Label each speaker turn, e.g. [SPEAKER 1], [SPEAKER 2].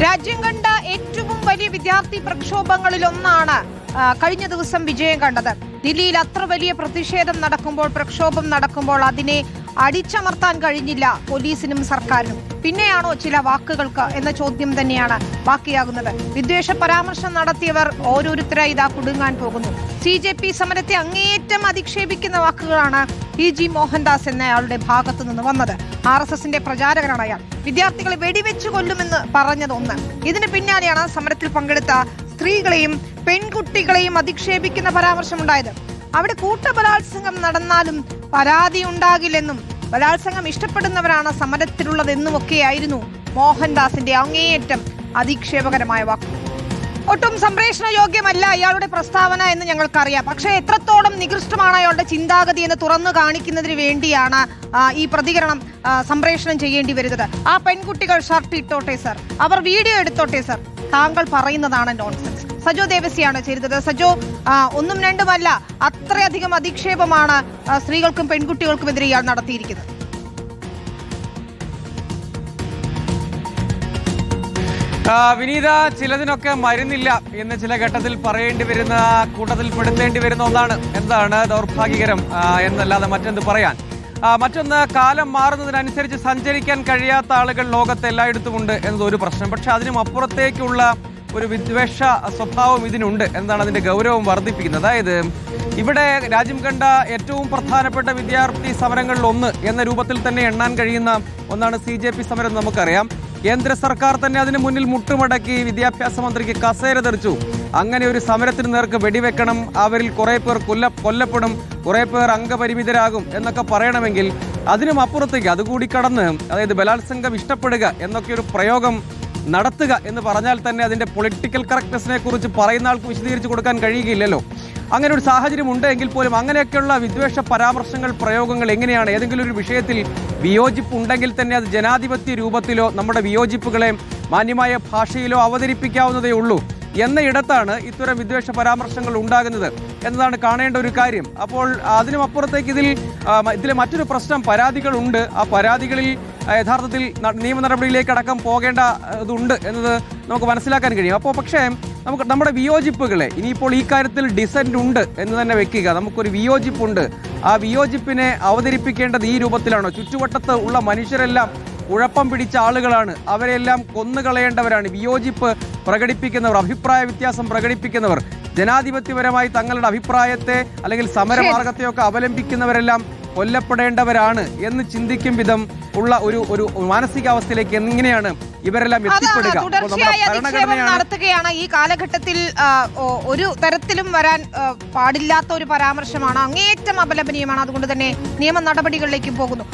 [SPEAKER 1] രാജ്യം കണ്ട ഏറ്റവും വലിയ വിദ്യാർത്ഥി പ്രക്ഷോഭങ്ങളിലൊന്നാണ് കഴിഞ്ഞ ദിവസം വിജയം കണ്ടത്. ദില്ലിയിൽ അത്ര വലിയ പ്രതിഷേധം നടക്കുമ്പോൾ, പ്രക്ഷോഭം നടക്കുമ്പോൾ അതിനെ അടിച്ചമർത്താൻ കഴിഞ്ഞില്ല പോലീസിനും സർക്കാരിനും. പിന്നെയാണോ ചില വാക്കുകൾക്ക് എന്ന ചോദ്യം തന്നെയാണ് ബാക്കിയാകുന്നത്. വിദ്വേഷ പരാമർശം നടത്തിയവർ ഓരോരുത്തരായി ഇതാ കുടുങ്ങാൻ പോകുന്നു. CJP സമരത്തെ അങ്ങേയറ്റം അധിക്ഷേപിക്കുന്ന വാക്കുകളാണ് EG മോഹൻദാസ് എന്നയാളുടെ ഭാഗത്തു നിന്ന് വന്നത്. RSSന്റെ പ്രചാരകനാണ് അയാൾ. വിദ്യാർത്ഥികളെ വെടിവെച്ചു കൊല്ലുമെന്ന് പറഞ്ഞതൊന്ന്. ഇതിന് പിന്നാലെയാണ് സമരത്തിൽ പങ്കെടുത്ത സ്ത്രീകളെയും പെൺകുട്ടികളെയും അധിക്ഷേപിക്കുന്ന പരാമർശമുണ്ടായത്. അവിടെ കൂട്ടബലാത്സംഗം നടന്നാലും പരാതി ഉണ്ടാകില്ലെന്നും ബലാത്സംഗം ഇഷ്ടപ്പെടുന്നവരാണ് സമരത്തിലുള്ളതെന്നുമൊക്കെയായിരുന്നു മോഹൻദാസിന്റെ അങ്ങേയറ്റം അധിക്ഷേപകരമായ വാക്ക്. ഒട്ടും സംപ്രേഷണ യോഗ്യമല്ല അയാളുടെ പ്രസ്താവന എന്ന് ഞങ്ങൾക്കറിയാം. പക്ഷേ എത്രത്തോളം നികൃഷ്ടമാണ് അയാളുടെ ചിന്താഗതി എന്ന് തുറന്നു കാണിക്കുന്നതിന് വേണ്ടിയാണ് ഈ പ്രതികരണം സംപ്രേഷണം ചെയ്യേണ്ടി വരുന്നത്. ആ പെൺകുട്ടികൾ ഷർട്ട് ഇട്ടോട്ടെ സർ, അവർ വീഡിയോ എടുത്തോട്ടെ സർ, താങ്കൾ പറയുന്നതാണ് നോൺസെൻസ്. സജോ ദേവസിയാണ് ചെയ്തത്. സജോ, ഒന്നും രണ്ടുമല്ല, അത്രയധികം അധിക്ഷേപമാണ് സ്ത്രീകൾക്കും പെൺകുട്ടികൾക്കുമെതിരെ ഇയാൾ നടത്തിയിരിക്കുന്നത്.
[SPEAKER 2] വിനീത, ചിലതിനൊക്കെ മരുന്നില്ല എന്ന് ചില ഘട്ടത്തിൽ പറയേണ്ടി വരുന്ന കൂട്ടത്തിൽ പെടുത്തേണ്ടി വരുന്ന ഒന്നാണ്. എന്താണ് ദൗർഭാഗ്യകരം എന്നല്ലാതെ മറ്റെന്ത് പറയാൻ. മറ്റൊന്ന്, കാലം മാറുന്നതിനനുസരിച്ച് സഞ്ചരിക്കാൻ കഴിയാത്ത ആളുകൾ ലോകത്ത് എല്ലായിടത്തുമുണ്ട് എന്നതൊരു പ്രശ്നം. പക്ഷെ അതിനും അപ്പുറത്തേക്കുള്ള ഒരു വിദ്വേഷ സ്വഭാവം ഇതിനുണ്ട് എന്നതാണ് അതിന്റെ ഗൗരവം വർദ്ധിപ്പിക്കുന്നത്. അതായത് ഇവിടെ രാജ്യം കണ്ട ഏറ്റവും പ്രധാനപ്പെട്ട വിദ്യാർത്ഥി സമരങ്ങളിൽ ഒന്ന് എന്ന രൂപത്തിൽ തന്നെ എണ്ണാൻ കഴിയുന്ന ഒന്നാണ് CJP സമരം. നമുക്കറിയാം, കേന്ദ്ര സർക്കാർ തന്നെ അതിന് മുന്നിൽ മുട്ടുമടക്കി വിദ്യാഭ്യാസ മന്ത്രിക്ക് കസേര തെറിച്ചു. അങ്ങനെ ഒരു സമരത്തിന് നേർക്ക് വെടിവെക്കണം, അവരിൽ കുറെ പേർ കൊല്ലപ്പെടും, കുറെ പേർ അംഗപരിമിതരാകും എന്നൊക്കെ പറയണമെങ്കിൽ അതിനും അപ്പുറത്തേക്ക് അതുകൂടി കടന്ന്, അതായത് ബലാത്സംഗം ഇഷ്ടപ്പെടുക എന്നൊക്കെ ഒരു പ്രയോഗം നടത്തുക എന്ന് പറഞ്ഞാൽ തന്നെ അതിന്റെ പൊളിറ്റിക്കൽ കറക്റ്റ്നെസ്സിനെ കുറിച്ച് പറയുന്ന ആൾക്ക് വിശദീകരിച്ച് കൊടുക്കാൻ കഴിയുകയില്ലല്ലോ. അങ്ങനെ ഒരു സാഹചര്യം ഉണ്ടെങ്കിൽ പോലും അങ്ങനെയൊക്കെയുള്ള വിദ്വേഷ പരാമർശങ്ങൾ, പ്രയോഗങ്ങൾ എങ്ങനെയാണ് ഏതെങ്കിലും ഒരു വിഷയത്തിൽ വിയോജിപ്പ് ഉണ്ടെങ്കിൽ തന്നെ അത് ജനാധിപത്യ രൂപത്തിലോ നമ്മുടെ വിയോജിപ്പുകളെ മാന്യമായ ഭാഷയിലോ അവതരിപ്പിക്കാവുന്നതേ ഉള്ളൂ എന്ന ഇടത്താണ് ഇത്തരം വിദ്വേഷ പരാമർശങ്ങൾ ഉണ്ടാകുന്നത് എന്നതാണ് കാണേണ്ട ഒരു കാര്യം. അപ്പോൾ അതിനും അപ്പുറത്തേക്ക് ഇതിലെ മറ്റൊരു പ്രശ്നം, പരാതികളുണ്ട്. ആ പരാതികളിൽ യഥാർത്ഥത്തിൽ നിയമ നടപടിയിലേക്ക് അടക്കം പോകേണ്ട ഇതുണ്ട് എന്നത് നമുക്ക് മനസ്സിലാക്കാൻ കഴിയും. അപ്പോൾ പക്ഷേ നമുക്ക് നമ്മുടെ വിയോജിപ്പുകളെ, ഇനിയിപ്പോൾ ഈ കാര്യത്തിൽ ഡിസെന്റ് ഉണ്ട് എന്ന് തന്നെ വെക്കുക, നമുക്കൊരു വിയോജിപ്പുണ്ട്, ആ വിയോജിപ്പിനെ അവതരിപ്പിക്കേണ്ടത് ഈ രൂപത്തിലാണോ? ചുറ്റുവട്ടത്ത് ഉള്ള മനുഷ്യരെല്ലാം കുഴപ്പം പിടിച്ച ആളുകളാണ്, അവരെല്ലാം കൊന്നുകളയേണ്ടവരാണ്. വിയോജിപ്പ് പ്രകടിപ്പിക്കുന്നവർ, അഭിപ്രായ വ്യത്യാസം പ്രകടിപ്പിക്കുന്നവർ, ജനാധിപത്യപരമായി തങ്ങളുടെ അഭിപ്രായത്തെ അല്ലെങ്കിൽ സമരമാർഗത്തെയൊക്കെ അവലംബിക്കുന്നവരെല്ലാം കൊല്ലപ്പെടേണ്ടവരാണ് എന്ന് ചിന്തിക്കും വിധം ഉള്ള ഒരു മാനസികാവസ്ഥയിലേക്ക് എങ്ങനെയാണ് ഇവരെല്ലാം എത്തിപ്പെടുക?
[SPEAKER 1] നടത്തുകയാണ് ഈ കാലഘട്ടത്തിൽ. ഒരു തരത്തിലും വരാൻ പാടില്ലാത്ത ഒരു പരാമർശമാണ്, അങ്ങേയറ്റം അപലപനീയമാണ്. അതുകൊണ്ട് തന്നെ നിയമ നടപടികളിലേക്കും പോകുന്നു.